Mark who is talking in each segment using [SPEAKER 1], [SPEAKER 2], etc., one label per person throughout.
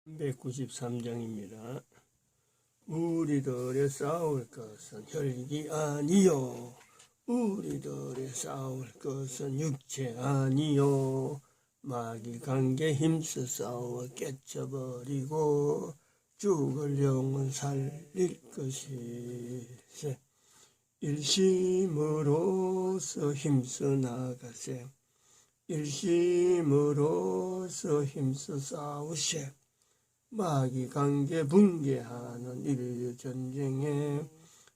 [SPEAKER 1] 193장입니다. 우리들의 싸울 것은 혈기 아니요 우리들의 싸울 것은 육체 아니요 마귀 관계 힘써 싸워 깨쳐버리고 죽을 영혼 살릴 것이세. 일심으로서 힘써 나가세. 일심으로서 힘써 싸우세. 마귀 관계 붕괴하는 인류 전쟁에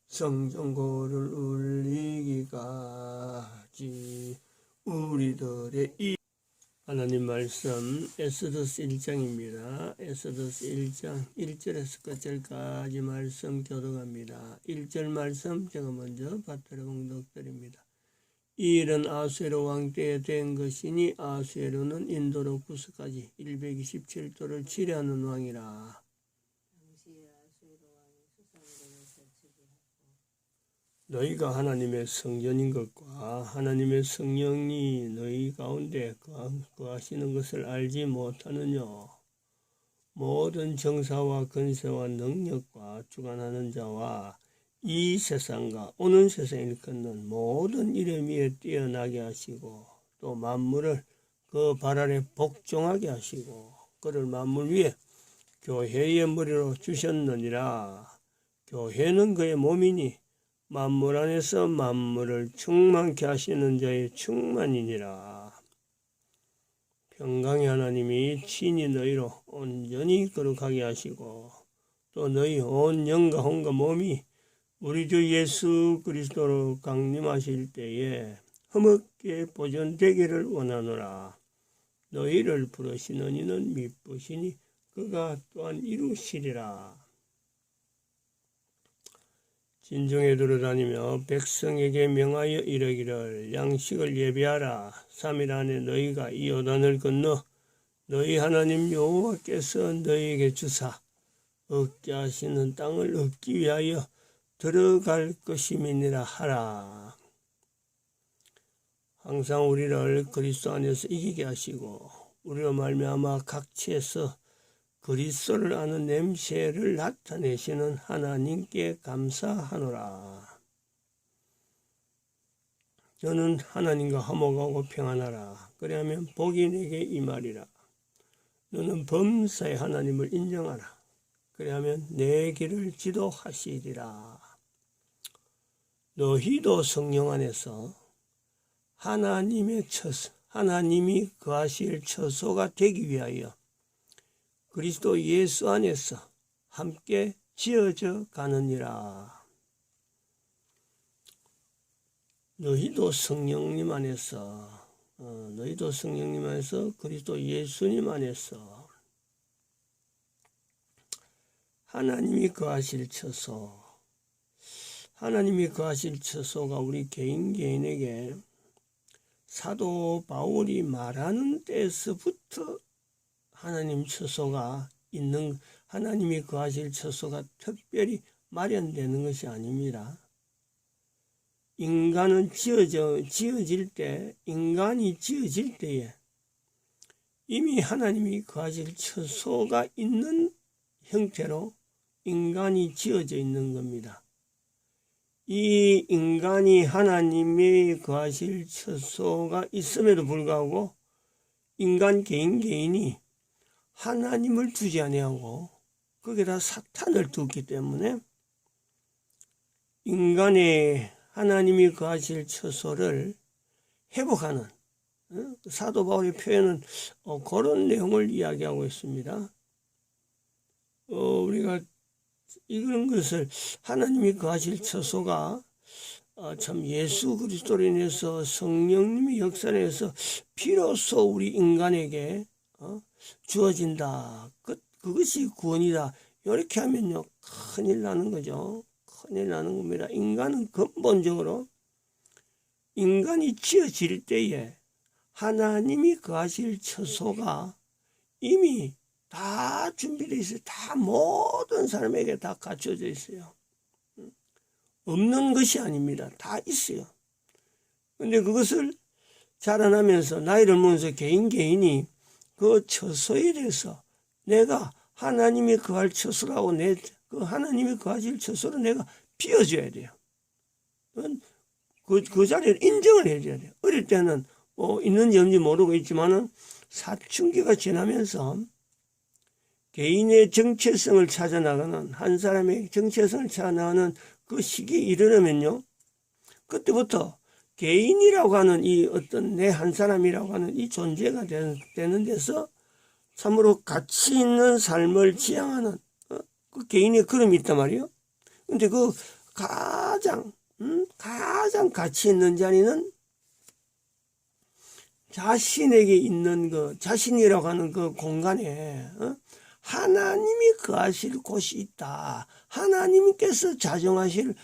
[SPEAKER 1] 성전고를 울리기까지 우리들의 이 하나님 말씀 에스더서 1장입니다. 에스더서 1장 1절에서 끝절까지 말씀 교독합니다. 1절 말씀 제가 먼저 받들어 봉독드립니다. 이 일은 아수에로 왕 때에 된 것이니 아수에로는 인도로 구스까지 127도를 치려하는 왕이라. 너희가 하나님의 성전인 것과 하나님의 성령이 너희 가운데 거하시는 것을 알지 못하느냐. 모든 정사와 권세와 능력과 주관하는 자와 이 세상과 오는 세상에 일컫는 모든 이름 위에 뛰어나게 하시고 또 만물을 그 발 아래 복종하게 하시고 그를 만물 위에 교회의 머리로 주셨느니라. 교회는 그의 몸이니 만물 안에서 만물을 충만케 하시는 자의 충만이니라. 평강의 하나님이 친히 너희로 온전히 거룩하게 하시고 또 너희 온 영과 혼과 몸이 우리 주 예수 그리스도로 강림하실 때에 흠없게 보존되기를 원하노라. 너희를 부르시는 이는 미쁘시니 그가 또한 이루시리라. 진중에 두루다니며 백성에게 명하여 이르기를 양식을 예비하라. 3일 안에 너희가 이 요단을 건너 너희 하나님 여호와께서 너희에게 주사 얻게 하시는 땅을 얻기 위하여 들어갈 것임이니라 하라. 항상 우리를 그리스도 안에서 이기게 하시고 우리로 말미암아 각지에서 그리스도를 아는 냄새를 나타내시는 하나님께 감사하노라. 너는 하나님과 화목하고 평안하라. 그리하면 복이 내게 임하리라. 너는 범사의 하나님을 인정하라. 그리하면 내 길을 지도하시리라. 너희도 성령 안에서 하나님이 거하실 처소가 되기 위하여 그리스도 예수 안에서 함께 지어져 가느니라. 너희도 성령님 안에서 그리스도 예수님 안에서 하나님이 거하실 처소가 우리 개인에게 사도 바울이 말하는 때에서부터 하나님이 거하실 처소가 특별히 마련되는 것이 아닙니다. 인간이 지어질 때에 이미 하나님이 거하실 처소가 있는 형태로 인간이 지어져 있는 겁니다. 이 인간이 하나님이 거하실 처소가 있음에도 불구하고 인간 개인이 하나님을 두지 아니하고 거기다 사탄을 두기 때문에 인간의 하나님이 거하실 처소를 회복하는 사도 바울의 표현은 그런 내용을 이야기하고 있습니다. 우리가 이런 것을 하나님이 거하실 처소가 참 예수 그리스도로 인해서 성령님의 역사에서 비로소 우리 인간에게 주어진다. 그것이 구원이다. 이렇게 하면요 큰일 나는 거죠. 큰일 나는 겁니다. 인간은 근본적으로 인간이 지어질 때에 하나님이 거하실 처소가 이미 다 준비되어 있어요. 다 모든 사람에게 다 갖춰져 있어요. 없는 것이 아닙니다. 다 있어요. 근데 그것을 자라나면서 나이를 먹으면서 개인이 그 처소에 대해서 내가 하나님이 거할 처소라고 그 하나님이 거하실 처소로 내가 비워줘야 돼요. 그 자리를 인정을 해줘야 돼요. 어릴 때는 있는지 없는지 모르고 있지만은 사춘기가 지나면서 개인의 정체성을 찾아나가는, 한 사람의 정체성을 찾아나가는 그 시기에 이르려면요, 그때부터 개인이라고 하는 이 어떤 내 한 사람이라고 하는 이 존재가 되는 데서 참으로 가치 있는 삶을 지향하는 그 개인의 그림이 있단 말이에요. 근데 그 가장 가치 있는 자리는 자신에게 있는 그 자신이라고 하는 그 공간에 하나님이 거하실 곳이 있다. 하나님께서 자정하실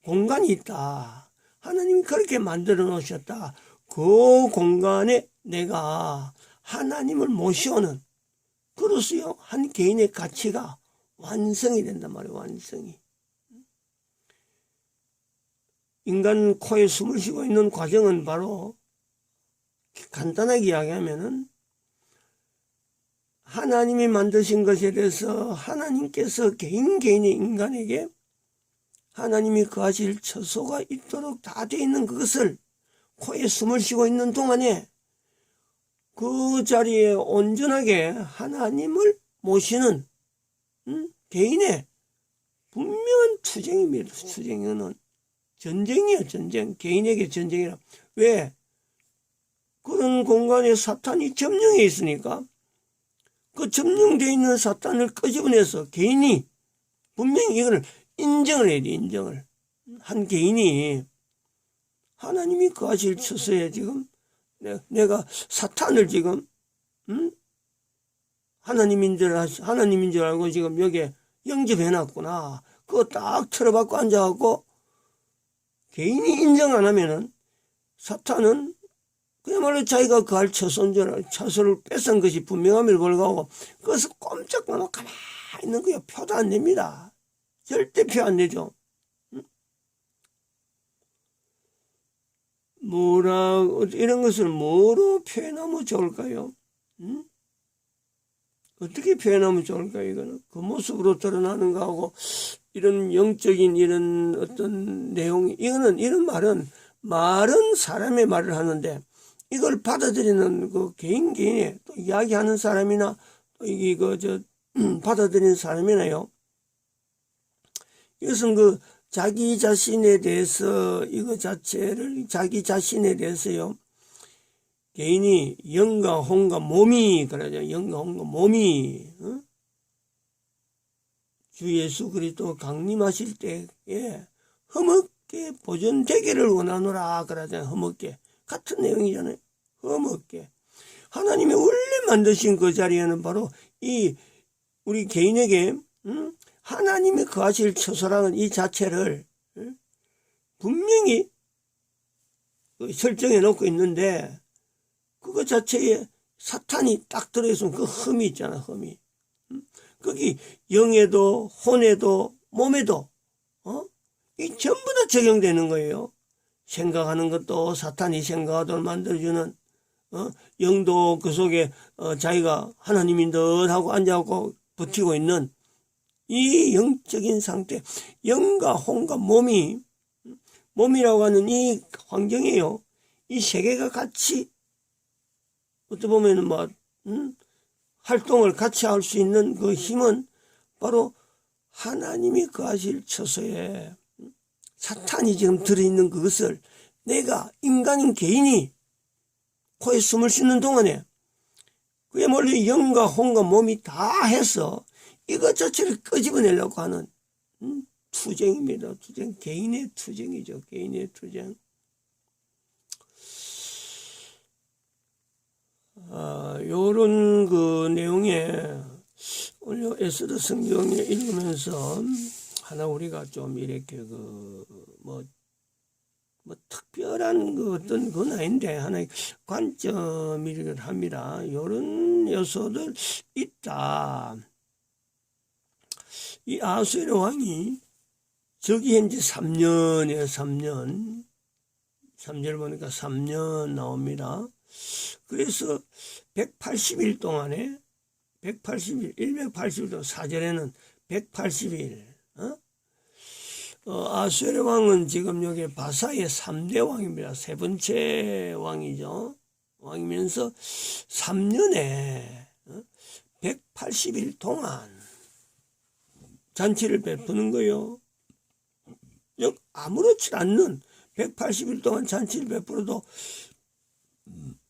[SPEAKER 1] 공간이 있다. 하나님이 그렇게 만들어 놓으셨다. 그 공간에 내가 하나님을 모셔오는, 그로서요 한 개인의 가치가 완성이 된단 말이에요. 완성이. 인간 코에 숨을 쉬고 있는 과정은 바로 간단하게 이야기하면은 하나님이 만드신 것에 대해서 하나님께서 개인의 인간에게 하나님이 거하실 처소가 있도록 다 되어 있는 그것을 코에 숨을 쉬고 있는 동안에 그 자리에 온전하게 하나님을 모시는 개인의 분명한 투쟁입니다. 투쟁은 전쟁이에요. 전쟁. 개인에게 전쟁이라. 왜? 그런 공간에 사탄이 점령해 있으니까 그 점령되어 있는 사탄을 끄집어내서 개인이 분명히 이걸 인정을 해야 돼. 인정을. 한 개인이 하나님이 거하실 처소에 지금 내가 사탄을 지금 하나님인 줄 알고 지금 여기에 영접해놨구나. 그거 딱 틀어박고 앉아갖고 개인이 인정 안 하면은 사탄은 그야말로 자기가 거할 처소를 뺏은 것이 분명함을 불구하고 그것을 꼼짝도 못 가만히 있는 거예요. 표도 안 냅니다. 절대 표 안 내죠. 이런 것을 뭐로 표현하면 좋을까요? 어떻게 표현하면 좋을까요? 이거는 그 모습으로 드러나는 거하고 이런 영적인 이런 어떤 내용이, 이런 말은 사람의 말을 하는데 이걸 받아들이는 그 개인의 또 이야기하는 사람이나 또 받아들이는 사람이나요, 이것은 그 자기 자신에 대해서 이거 자체를 자기 자신에 대해서요, 개인이 영과 혼과 몸이 그러죠. 영과 혼과 몸이 주 예수 그리스도 강림하실 때에 흠없게 보존되기를 원하노라 그러잖아요. 흠없게. 같은 내용이잖아요. 흠없게. 하나님이 원래 만드신 그 자리에는 바로 우리 개인에게 하나님이 거하실 처소라는 이 자체를 분명히 설정해 놓고 있는데 그거 자체에 사탄이 딱 들어있으면 그 흠이 있잖아. 흠이. 거기 영에도 혼에도 몸에도 이 전부 다 적용되는 거예요. 생각하는 것도 사탄이 생각하도록 만들어주는, 영도 그 속에 자기가 하나님인 듯 하고 앉아갖고 버티고 있는 이 영적인 상태, 영과 혼과 몸이라고 하는 이 환경이에요. 이 세계가 같이 어떻게 보면은 활동을 같이 할 수 있는 그 힘은 바로 하나님이 거하실 처소에 사탄이 지금 들어있는 그것을 내가 인간인 개인이 코에 숨을 쉬는 동안에 그야말로 영과 혼과 몸이 다 해서 이것 자체를 끄집어내려고 하는 투쟁입니다. 투쟁. 개인의 투쟁이죠. 개인의 투쟁. 요런 그 내용에 오늘 에스더 성경에 읽으면서 하나 우리가 좀 이렇게 특별한 그 어떤 건 아닌데 하나의 관점이라고 합니다. 요런 요소들 있다. 이 아수에르 왕이 저기 현재 3년이에요. 3년. 3절 보니까 3년 나옵니다. 그래서 180일 동안에 180일, 180일, 사절에는 180일. 아수에르 왕은 지금 여기 바사의 3대 왕입니다. 세 번째 왕이죠. 왕이면서 3년에 180일 동안 잔치를 베푸는 거요. 아무렇지 않는 180일 동안 잔치를 베풀어도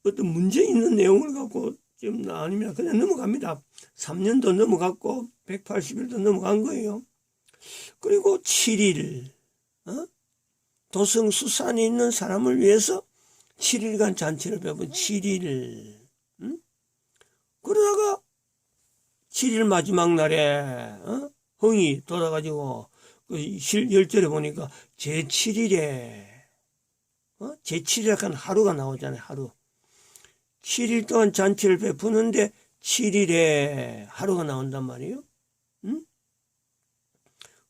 [SPEAKER 1] 어떤 문제 있는 내용을 갖고 지금 아닙니다. 그냥 넘어갑니다. 3년도 넘어갔고 180일도 넘어간 거예요. 그리고 7일 도성 수산에 있는 사람을 위해서 7일간 잔치를 베푼 7일. 그러다가 7일 마지막 날에 흥이 돌아가지고 그 10절에 보니까 제7일에 제7일에 하루가 나오잖아요. 하루. 7일 동안 잔치를 베푸는데 7일에 하루가 나온단 말이에요.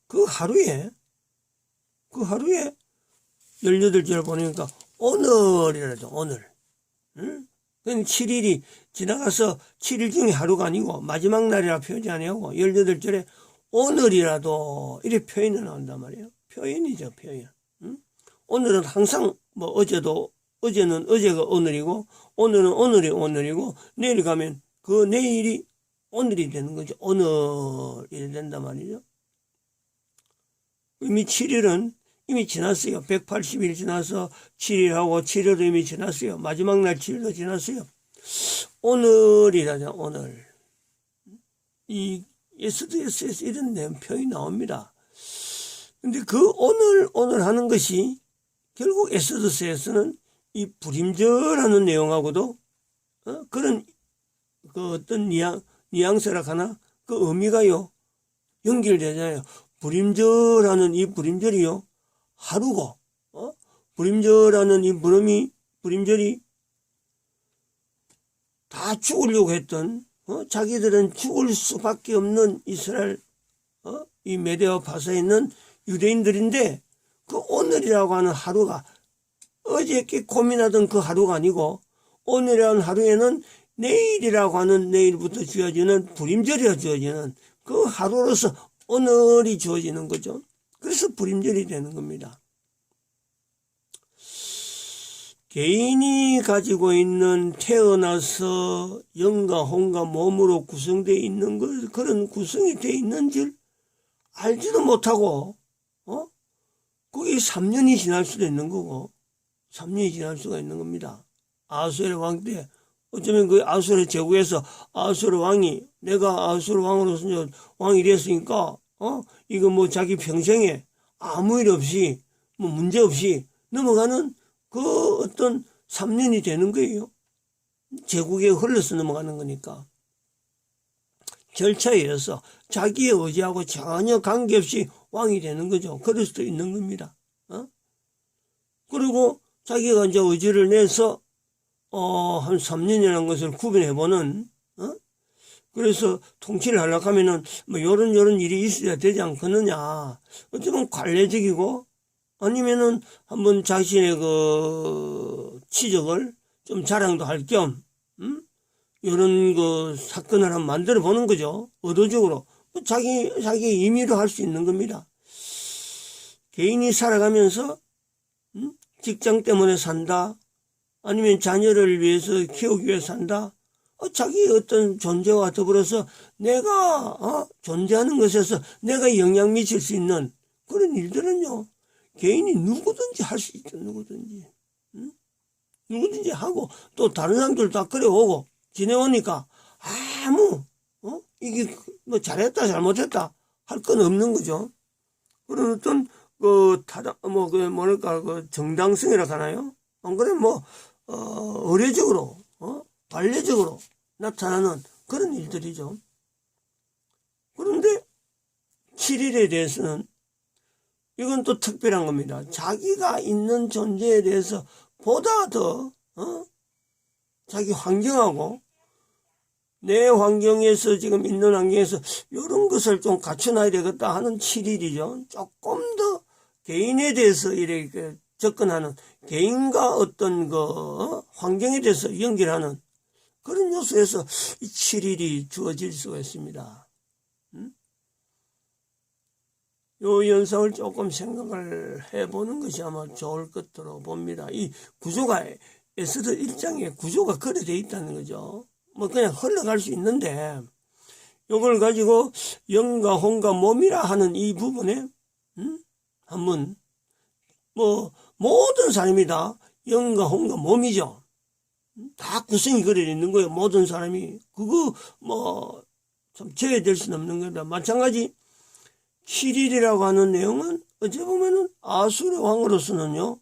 [SPEAKER 1] 그 하루에 18절 보니까 오늘이라죠. 오늘. 그러니까 7일이 지나가서 7일 중에 하루가 아니고 마지막 날이라 표현이 아니고 18절에 오늘이라도 이렇게 표현이 나온단 말이에요. 표현이죠. 표현. 오늘은 항상 뭐 어제는 어제가 오늘이고 오늘은 오늘이 오늘이고 내일 가면 그 내일이 오늘이 되는 거죠. 오늘이 된단 말이죠. 이미 7일은 이미 지났어요. 180일 지나서 7일하고 7일도 이미 지났어요. 마지막 날 7일도 지났어요. 오늘이라죠. 오늘. 이 에스더에서 이런 표현이 나옵니다. 근데 그 오늘 하는 것이 결국 에스더서에서는 이 불임절하는 내용하고도 그런 그 어떤 뉘앙스라 하나 그 의미가요 연결되잖아요. 불임절하는 이 불임절이요 하루고 불임절하는 이 불임절이 다 죽으려고 했던 자기들은 죽을 수밖에 없는 이스라엘 이 메대와 바사에 있는 유대인들인데 그 오늘이라고 하는 하루가 어저께 고민하던 그 하루가 아니고 오늘이라는 하루에는 내일이라고 하는 내일부터 주어지는 불임절이 주어지는 그 하루로서 오늘이 주어지는 거죠. 그래서 불임절이 되는 겁니다. 개인이 가지고 있는 태어나서 영과 혼과 몸으로 구성되어 있는 것, 그런 구성이 되어 있는 줄 알지도 못하고 거기 3년이 지날 수도 있는 거고 3년이 지날 수가 있는 겁니다. 아수르 왕 때 어쩌면 그 아수르 제국에서 아수르 왕이 내가 아수르 왕으로서 왕이 됐으니까 이거 뭐 자기 평생에 아무 일 없이 뭐 문제 없이 넘어가는 그 어떤 3년이 되는 거예요. 제국에 흘러서 넘어가는 거니까. 절차에 의해서 자기의 의지하고 전혀 관계없이 왕이 되는 거죠. 그럴 수도 있는 겁니다. 그리고 자기가 이제 의지를 내서 한 3년이라는 것을 구분해보는 그래서 통치를 하려고 하면은 뭐 요런 일이 있어야 되지 않겠느냐. 어쩌면 관례적이고 아니면은 한번 자신의 그 치적을 좀 자랑도 할 겸 이런 그 사건을 한번 만들어 보는 거죠. 의도적으로 자기 임의로 할 수 있는 겁니다. 개인이 살아가면서 직장 때문에 산다 아니면 자녀를 위해서 키우기 위해 산다 자기 어떤 존재와 더불어서 내가 존재하는 것에서 내가 영향 미칠 수 있는 그런 일들은요 개인이 누구든지 할 수 있죠. 누구든지 하고 또 다른 사람들 다 그래오고 지내오니까 아무 이게 뭐 잘했다 잘못했다 할 건 없는 거죠. 그런 어떤 그 뭐랄까 그 정당성이라 하나요? 안 그래 뭐 의례적으로 관례적으로 나타나는 그런 일들이죠. 그런데 7일에 대해서는 이건 또 특별한 겁니다. 자기가 있는 존재에 대해서 보다 더 자기 환경하고 내 환경에서 지금 있는 환경에서 이런 것을 좀 갖춰놔야 되겠다 하는 7일이죠. 조금 더 개인에 대해서 이렇게 접근하는 개인과 어떤 그 환경에 대해서 연결하는 그런 요소에서 이 7일이 주어질 수가 있습니다. 요 현상을 조금 생각을 해보는 것이 아마 좋을 것으로 봅니다. 이 구조가 에스더 1장에 구조가 그래 돼 있다는 거죠. 뭐 그냥 흘러갈 수 있는데 요걸 가지고 영과 혼과 몸이라 하는 이 부분에 한번 뭐 모든 사람이 다 영과 혼과 몸이죠. 다 구성이 그래 있는 거예요. 모든 사람이 그거 뭐 참 제외될 수는 없는 겁니다. 마찬가지 7일이라고 하는 내용은 어찌 보면은 아수르 왕으로서는요,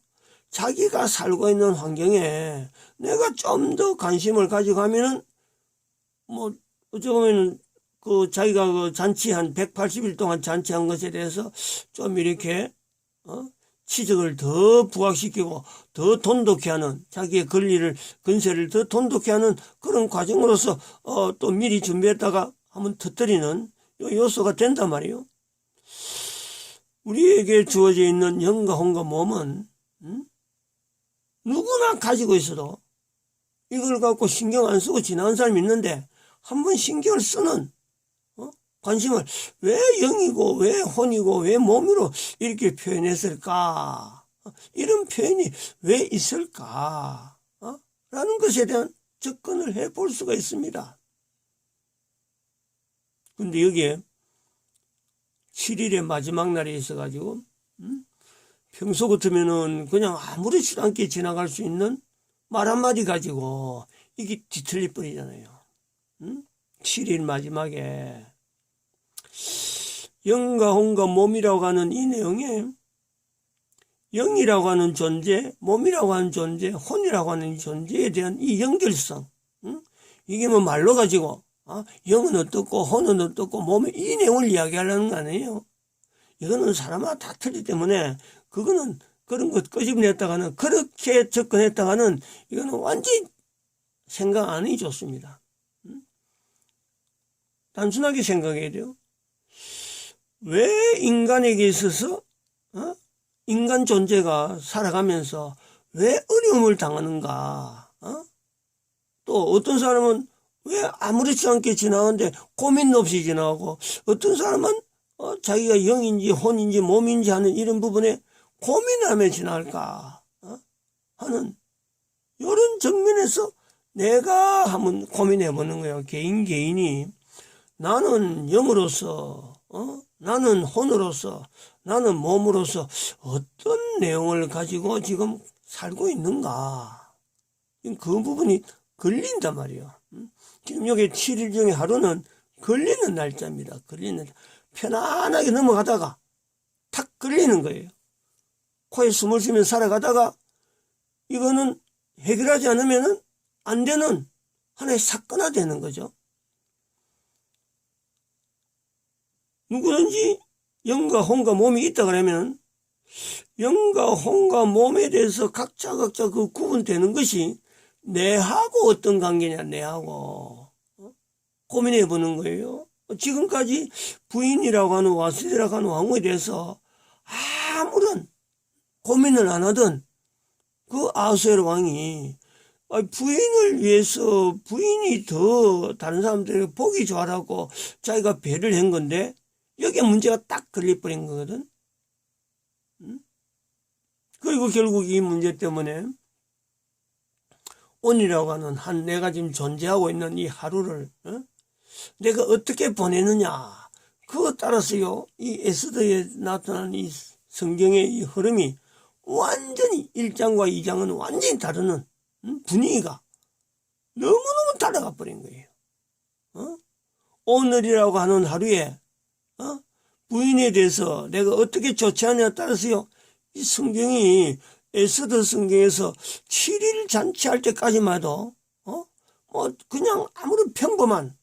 [SPEAKER 1] 자기가 살고 있는 환경에 내가 좀 더 관심을 가져가면은 뭐 어찌 보면은 그 자기가 그 잔치 한 180일 동안 잔치한 것에 대해서 좀 이렇게 치적을 더 부각시키고 더 돈독히 하는, 자기의 근세를 더 돈독히 하는 그런 과정으로서 또 미리 준비했다가 한번 터뜨리는 요소가 된단 말이에요. 우리에게 주어져 있는 영과 혼과 몸은 누구나 가지고 있어도 이걸 갖고 신경 안 쓰고 지나간 사람이 있는데 한번 신경을 쓰는 관심을 왜 영이고 왜 혼이고 왜 몸으로 이렇게 표현했을까? 이런 표현이 왜 있을까? 라는 것에 대한 접근을 해볼 수가 있습니다. 근데 여기에 7일의 마지막 날이 있어가지고 평소 같으면은 그냥 아무렇지도 않게 지나갈 수 있는 말 한마디 가지고 이게 뒤틀리 버리잖아요. 7일 마지막에 영과 혼과 몸이라고 하는 이 내용에 영이라고 하는 존재, 몸이라고 하는 존재, 혼이라고 하는 존재에 대한 이 연결성, 이게 뭐 말로 가지고 영은 어떻고 혼은 어떻고 몸이 이 내용을 이야기하려는 거 아니에요. 이거는 사람마다 다 틀리기 때문에 그거는 그런 것 끄집어냈다가는 그렇게 접근했다가는 이거는 완전히 생각 안 해도 좋습니다. 단순하게 생각해야 돼요. 왜 인간에게 있어서 인간 존재가 살아가면서 왜 어려움을 당하는가? 또 어떤 사람은 왜 아무렇지 않게 지나가는데 고민 없이 지나가고, 어떤 사람은 자기가 영인지 혼인지 몸인지 하는 이런 부분에 고민하며 지나갈까 하는 이런 정면에서 내가 한번 고민해 보는 거예요. 개인이 나는 영으로서 나는 혼으로서 나는 몸으로서 어떤 내용을 가지고 지금 살고 있는가, 그 부분이 걸린단 말이에요. 지금 여기 7일 중에 하루는 걸리는 날짜입니다. 걸리는, 편안하게 넘어가다가 탁 걸리는 거예요. 코에 숨을 쉬면서 살아가다가 이거는 해결하지 않으면 안 되는 하나의 사건화 되는 거죠. 누구든지 영과 혼과 몸이 있다 그러면 영과 혼과 몸에 대해서 각자 그 구분되는 것이 내하고 어떤 관계냐, 내하고 고민해 보는 거예요. 지금까지 부인이라고 하는 와수디라고 하는 왕후에 대해서 아무런 고민을 안 하던 그 아수에르 왕이 부인을 위해서, 부인이 더 다른 사람들에게 보기 좋아라고 자기가 배를 한 건데 여기에 문제가 딱 걸려버린 거거든. 그리고 결국 이 문제 때문에 오늘이라고 하는 내가 지금 존재하고 있는 이 하루를 내가 어떻게 보내느냐, 그것 따라서요, 이 에스더에 나타난 이 성경의 이 흐름이 완전히 1장과 2장은 완전히 다르는 분위기가 너무너무 달라가 버린 거예요. 오늘이라고 하는 하루에 부인에 대해서 내가 어떻게 조치하냐에 따라서요, 이 성경이 에스더 성경에서 7일 잔치할 때까지만 해도 뭐 그냥 아무런 평범한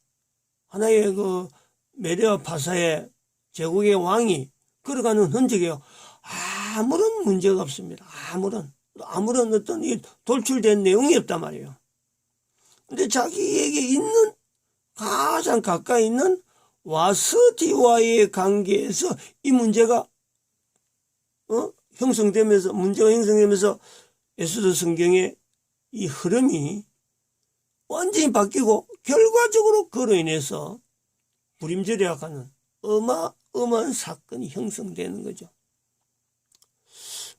[SPEAKER 1] 하나의 그 메대와 파사의 제국의 왕이 걸어가는 흔적이요, 아무런 문제가 없습니다. 아무런 어떤 돌출된 내용이 없단 말이에요. 근데 자기에게 있는 가장 가까이 있는 와스디와의 관계에서 이 문제가 문제가 형성되면서 에스더 성경의 이 흐름이 완전히 바뀌고 결과적으로 그로 인해서 불임절이라고 하는 어마어마한 사건이 형성되는 거죠.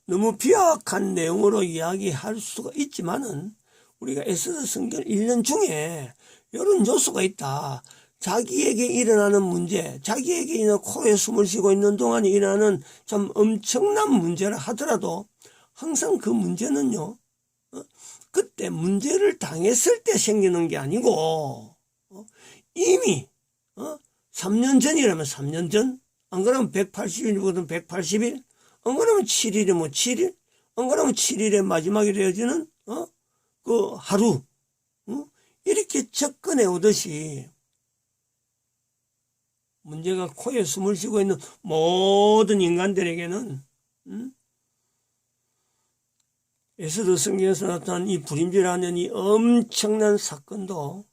[SPEAKER 1] 너무 비약한 내용으로 이야기할 수가 있지만은 우리가 에스더 성경 1년 중에 이런 요소가 있다. 자기에게 일어나는 문제, 자기에게 있는 코에 숨을 쉬고 있는 동안에 일어나는 참 엄청난 문제를 하더라도 항상 그 문제는요, 그때 문제를 당했을 때 생기는 게 아니고, 이미, 3년 전이라면 3년 전, 안 그러면 180일이거든 180일, 안 그러면 7일이면 7일, 안 그러면 7일의 마지막이 되어지는, 그 하루, 이렇게 접근해 오듯이, 문제가 코에 숨을 쉬고 있는 모든 인간들에게는, 에스더 성경에서 나타난 이 불임절하는 이 엄청난 사건도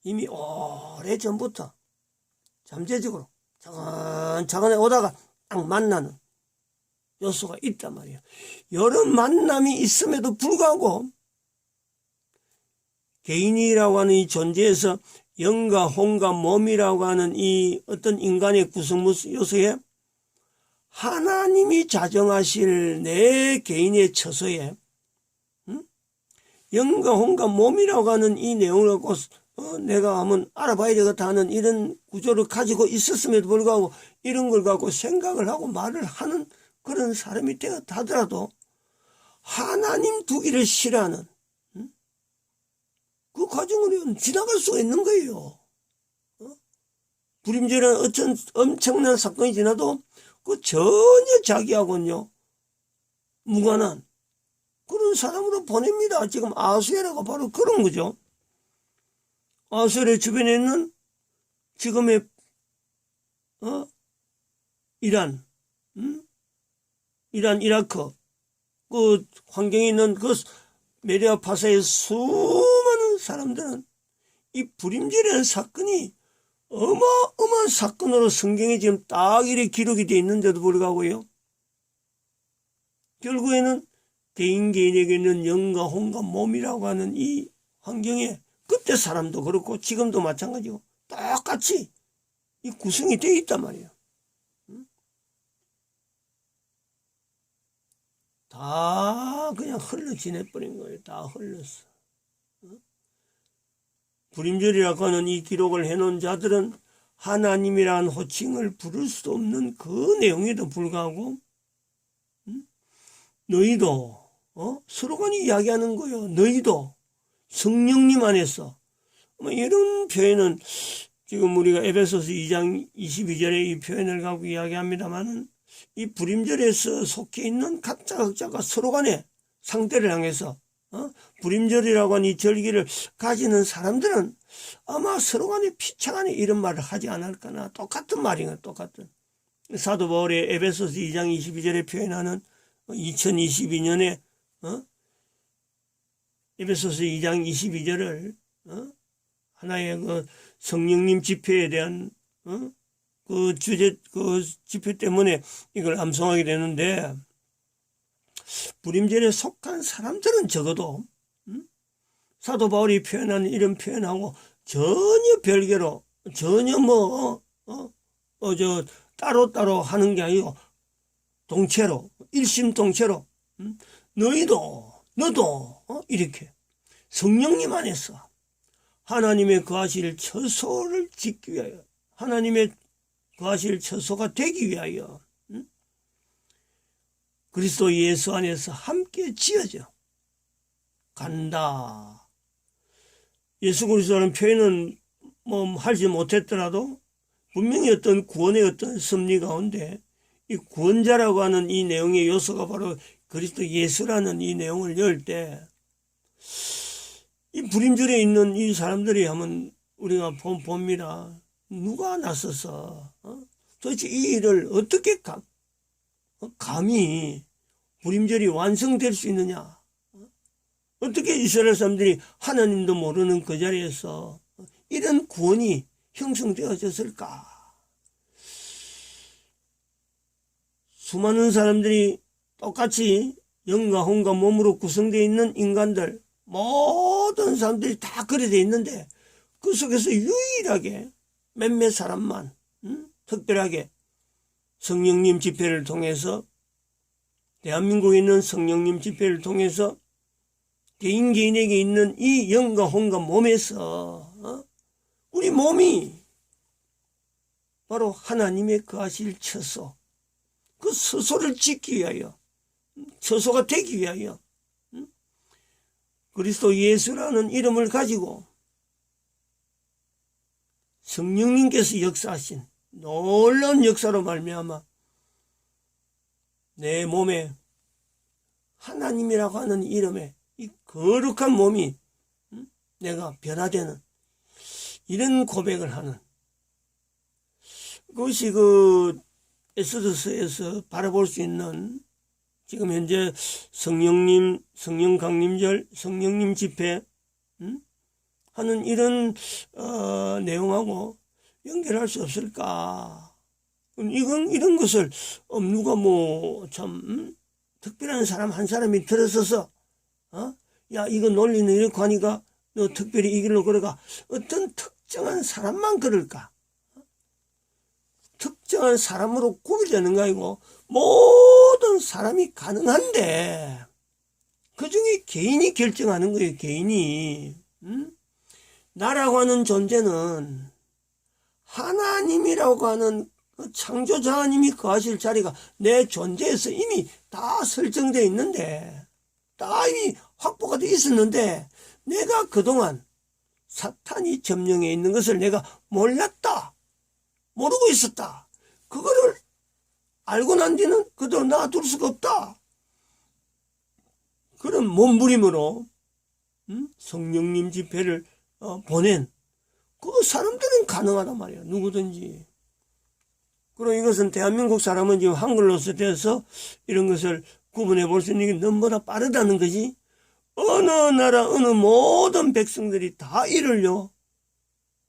[SPEAKER 1] 이미 오래전부터 잠재적으로 차근차근 오다가 딱 만나는 요소가 있단 말이에요. 여러 만남이 있음에도 불구하고 개인이라고 하는 이 존재에서 영과 혼과 몸이라고 하는 이 어떤 인간의 구성 요소에 하나님이 자정하실 내 개인의 처소에 영과 혼과 몸이라고 하는 이 내용을 갖고 내가 한번 알아봐야 되겠다 하는 이런 구조를 가지고 있었음에도 불구하고 이런 걸 갖고 생각을 하고 말을 하는 그런 사람이 되었다 하더라도 하나님 두기를 싫어하는 그 과정으로 지나갈 수가 있는 거예요. 불임절은 어떤 엄청난 사건이 지나도 그 전혀 자기하고는요 무관한 그런 사람으로 보냅니다. 지금 아수에라가 바로 그런 거죠. 아수에 주변에 있는 지금의 이란, 이라크 그 환경에 있는 그 메리아 파사의 수많은 사람들은 이 불임절이라는 사건이 어마어마한 사건으로 성경에 지금 딱 이렇게 기록이 되어 있는데도 불구하고요. 결국에는 개인에게 있는 영과 혼과 몸이라고 하는 이 환경에 그때 사람도 그렇고 지금도 마찬가지고 똑같이 이 구성이 되어 있단 말이에요. 다 그냥 흘러 지내버린 거예요. 다 흘렀어. 불임절이라고 하는 이 기록을 해놓은 자들은 하나님이라는 호칭을 부를 수 없는 그 내용에도 불구하고 너희도 서로간이 이야기하는 거예요. 너희도 성령님 안에서 이런 표현은 지금 우리가 에베소서 2장 22절에 이 표현을 갖고 이야기합니다만은 이 불임절에서 속해 있는 각자가 서로 간에 상대를 향해서 불임절이라고 하는 이 절기를 가지는 사람들은 아마 서로 간에 피차간에 이런 말을 하지 않을까나 똑같은 말이에요. 똑같은 사도 바울의 에베소서 2장 22절에 표현하는 2022년에 에베소서 2장 22절을 하나의 그 성령님 집회에 대한 그 주제 그 집회 때문에 이걸 암송하게 되는데 불임절에 속한 사람들은 적어도 사도 바울이 표현하는 이런 표현하고 전혀 별개로 전혀 따로따로 하는 게 아니고 동체로 일심동체로 너도 이렇게 성령님 안에서 하나님의 거하실 처소를 짓기 위하여 하나님의 거하실 처소가 되기 위하여 그리스도 예수 안에서 함께 지어져 간다. 예수 그리스도라는 표현은 하지 못했더라도 분명히 어떤 구원의 어떤 섭리 가운데 이 구원자라고 하는 이 내용의 요소가 바로 그리스도 예수라는 이 내용을 열 때 이 불임절에 있는 이 사람들이 하면 우리가 봅니다. 누가 나서서 도대체 이 일을 어떻게 감히 불임절이 완성될 수 있느냐? 어떻게 이스라엘 사람들이 하나님도 모르는 그 자리에서 이런 구원이 형성되어졌을까? 수많은 사람들이 똑같이 영과 혼과 몸으로 구성되어 있는 인간들 모든 사람들이 다 그래 돼 있는데 그 속에서 유일하게 몇몇 사람만 특별하게 성령님 집회를 통해서 대한민국에 있는 성령님 집회를 통해서 개인에게 있는 이 영과 혼과 몸에서 우리 몸이 바로 하나님의 거하실 처소, 그 처소를 짓기 위하여, 처소가 되기 위하여 그리스도 예수라는 이름을 가지고 성령님께서 역사하신 놀라운 역사로 말미암아 내 몸에 하나님이라고 하는 이름에 이 거룩한 몸이 내가 변화되는 이런 고백을 하는 그것이 그 에스더서에서 바라볼 수 있는 지금 현재 성령 강림절, 성령님 집회 하는 이런 내용하고 연결할 수 없을까? 이런 것을 누가 뭐 참 특별한 사람 한 사람이 들어서서 야 이거 논리는 이렇게 하니까 너 특별히 이 길로 걸어가. 어떤 특정한 사람만 그럴까? 특정한 사람으로 구별되는 거 아니고 모든 사람이 가능한데 그 중에 개인이 결정하는 거예요. 개인이. 나라고 하는 존재는 하나님이라고 하는 그 창조자 하나님이 거하실 자리가 내 존재에서 이미 다 설정되어 있는데 다 이미 확보가 되어 있었는데 내가 그동안 사탄이 점령해 있는 것을 내가 몰랐다. 모르고 있었다. 그거를 알고 난 뒤는 그대로 놔둘 수가 없다. 그런 몸부림으로 성령님 집회를 보낸 그 사람들은 가능하단 말이야. 누구든지. 그리고 이것은 대한민국 사람은 지금 한글로서 돼서 이런 것을 구분해 볼 수 있는 게 너무나 빠르다는 거지. 어느 나라 어느 모든 백성들이 다 이를요.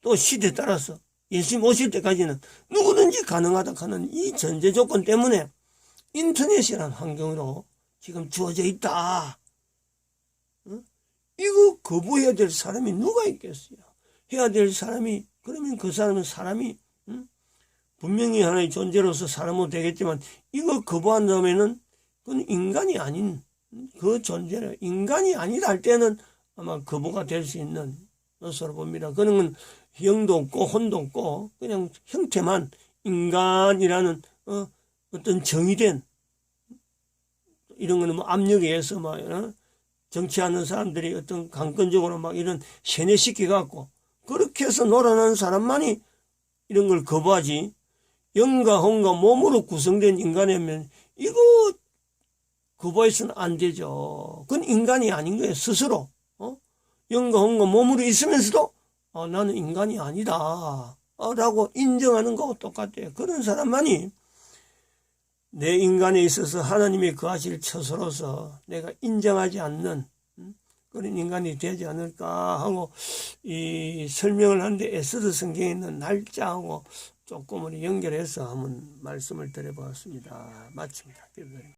[SPEAKER 1] 또 시대에 따라서 예수님 오실 때까지는 누구든지 가능하다 하는 이 전제 조건 때문에 인터넷이라는 환경으로 지금 주어져 있다. 이거 거부해야 될 사람이 누가 있겠어요? 해야 될 사람이 그러면 그 사람은 사람이 분명히 하나의 존재로서 사람은 되겠지만 이거 거부한다면은 그건 인간이 아닌 그 존재를 인간이 아니다 할 때는 아마 거부가 될 수 있는 것으로 봅니다. 그는 영도 없고 혼도 없고 그냥 형태만 인간이라는 어떤 정의된 이런 거는 뭐 압력에 의해서 막 정치하는 사람들이 어떤 강권적으로 막 이런 세뇌시켜 갖고 그렇게 해서 놀아나는 사람만이 이런 걸 거부하지. 영과 혼과 몸으로 구성된 인간이면 이거 거부해서는 안 되죠. 그건 인간이 아닌 거예요. 스스로. 영과 혼과 몸으로 있으면서도 나는 인간이 아니다 라고 인정하는 거하고 똑같아요. 그런 사람만이 내 인간에 있어서 하나님의 거하실 처소로서 내가 인정하지 않는 그런 인간이 되지 않을까 하고 이 설명을 하는데 에스더 성경에 있는 날짜하고 조금 연결해서 한번 말씀을 드려보았습니다. 마칩니다.